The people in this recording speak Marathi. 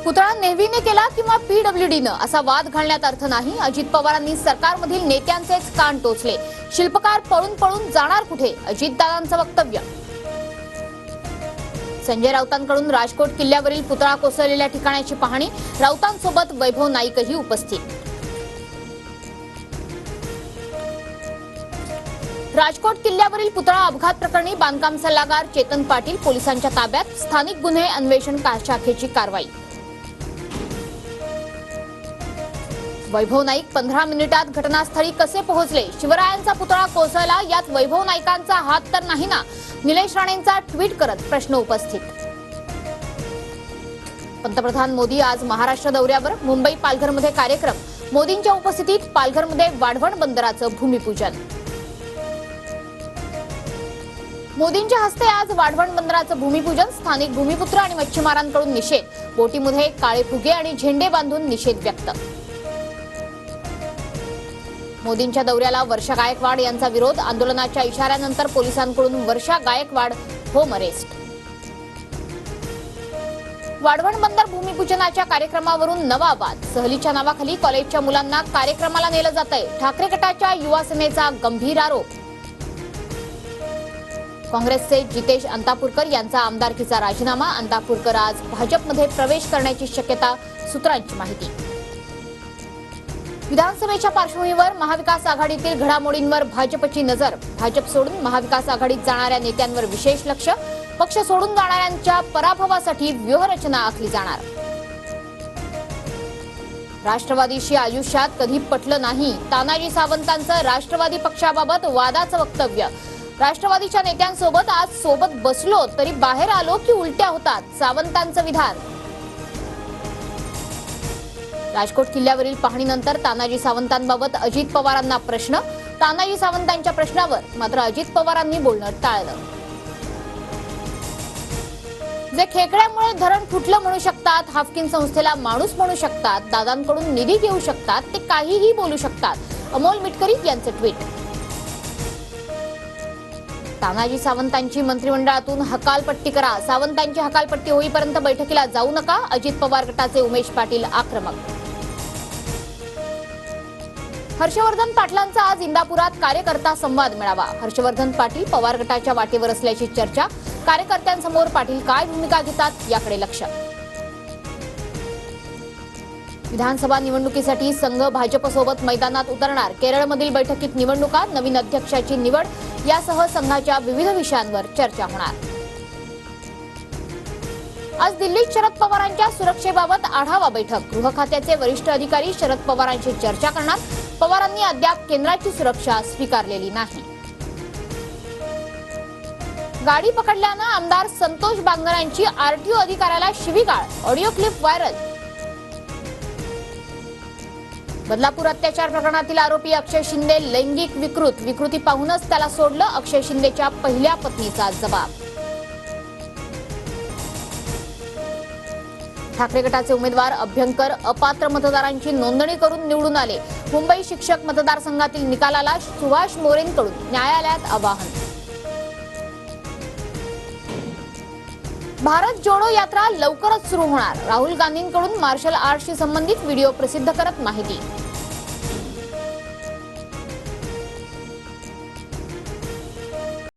पुतळा नेव्हीने केला किंवा पीडब्ल्यूडीनं असा वाद घालण्यात अर्थ नाही। अजित पवारांनी सरकारमधील नेत्यांचेच कान टोचले। शिल्पकार पळून पळून जाणार कुठे, अजितदादांचं वक्तव्य। संजय राऊतांकडून राजकोट किल्ल्यावरील पुतळा कोसळलेल्या ठिकाणाची पाहणी, राऊतांसोबत वैभव नाईकही उपस्थित। राजकोट किल्ल्यावरील पुतळा अपघात प्रकरणी बांधकाम सल्लागार चेतन पाटील पोलिसांच्या ताब्यात, स्थानिक गुन्हे अन्वेषण शाखेची कारवाई। वैभव नाईक 15 मिनिटात घटनास्थळी कसे पोहोचले, शिवरायांचा पुतळा कोसळला यात वैभव नाईकांचा हात तर नाही ना, निलेश राणेंचा ट्विट करत प्रश्न उपस्थित। पंतप्रधान मोदी आज महाराष्ट्र दौऱ्यावर, मुंबई पालघरमध्ये कार्यक्रम, मोदींच्या उपस्थितीत पालघरमध्ये वाढवण बंदराचं भूमिपूजन। मोदींच्या हस्ते आज वाढवण बंदराचं भूमिपूजन, स्थानिक भूमिपुत्र आणि मच्छीमारांकडून निषेध, बोटीमध्ये काळे फुगे आणि झेंडे बांधून निषेध व्यक्त। मोदींच्या दौऱ्याला वर्षा गायकवाड यांचा विरोध, आंदोलनाच्या इशाऱ्यानंतर पोलिसांकडून वर्षा गायकवाड होम अरेस्ट। वाढवण बंदर भूमिपूजनाच्या कार्यक्रमावरून नवा वाद, सहलीच्या नावाखाली कॉलेजच्या मुलांना कार्यक्रमाला नेलं जातंय, ठाकरे गटाच्या युवा सेनेचा गंभीर आरोप। काँग्रेसचे जितेश अंतापूरकर यांचा आमदारकीचा राजीनामा, अंतापूरकर आज भाजपमध्ये प्रवेश करण्याची शक्यता, सूत्रांची माहिती। विधानसभेच्या पार्श्वभूमीवर महाविकास आघाडीतील घडामोडींवर भाजपची नजर, भाजप सोडून महाविकास आघाडीत जाणाऱ्या नेत्यांवर विशेष लक्ष, पक्ष सोडून जाणाऱ्यांच्या पराभवासाठी व्यूहरचना आखली जाणार। राष्ट्रवादीशी आयुष्यात कधी पटलं नाही, तानाजी सावंतांचं राष्ट्रवादी पक्षाबाबत वादाचं वक्तव्य, राष्ट्रवादीच्या नेत्यांसोबत आज सोबत बसलो तरी बाहेर आलो की उलट्या होतात, सावंतांचं विधान। राजकोट किल्ल्यावरील पाहणीनंतर तानाजी सावंतांबाबत अजित पवारांना प्रश्न, तानाजी सावंतांच्या प्रश्नावर मात्र अजित पवारांनी बोलणं टाळलं। जे खेकड्यामुळे धरण फुटलं म्हणू शकतात, हाफकिन संस्थेला माणूस म्हणू शकतात, दादांकडून निधी घेऊ शकतात, ते काहीही बोलू शकतात, अमोल मिटकरी यांचं ट्विट। तानाजी सावंतांची मंत्रिमंडळातून हकालपट्टी करा, सावंतांची हकालपट्टी होईपर्यंत बैठकीला जाऊ नका, अजित पवार गटाचे उमेश पाटील आक्रमक। हर्षवर्धन पाटलांचा आज इंदापुरात कार्यकर्ता संवाद मेळावा, हर्षवर्धन पाटील पवार गटाच्या वाटेवर असल्याची चर्चा, कार्यकर्त्यांसमोर पाटील काय भूमिका घेतात याकडे लक्ष। विधानसभा निवडणुकीसाठी संघ भाजपसोबत मैदानात उतरणार, केरळमधील बैठकीत निवडणुका, नवीन अध्यक्षाची निवड यासह संघाच्या विविध विषयांवर चर्चा होणार। आज दिल्लीत शरद पवारांच्या सुरक्षेबाबत आढावा बैठक, गृह खात्याचे वरिष्ठ अधिकारी शरद पवारांशी चर्चा करणार, पवारांनी अद्याप केंद्राची सुरक्षा स्वीकारलेली नाही। गाडी पकडल्यानं आमदार संतोष बांगर यांची आरटीओ अधिकाऱ्याला शिवीगाळ, ऑडिओ क्लिप व्हायरल। बदलापूर अत्याचार प्रकरणातील आरोपी अक्षय शिंदे लैंगिक विकृती पाहूनच त्याला सोडलं, अक्षय शिंदेच्या पहिल्या पत्नीचा जबाब। ठाकरे गटाचे उमेदवार अभ्यंकर अपात्र मतदारांची नोंदणी करून निवडून आले, मुंबई शिक्षक मतदारसंघातील निकालाला सुभाष मोरेंकडून न्यायालयात आवाहन। भारत जोडो यात्रा लवकरच सुरू होणार, राहुल गांधींकडून मार्शल आर्टशी संबंधित व्हिडिओ प्रसिद्ध करत माहिती।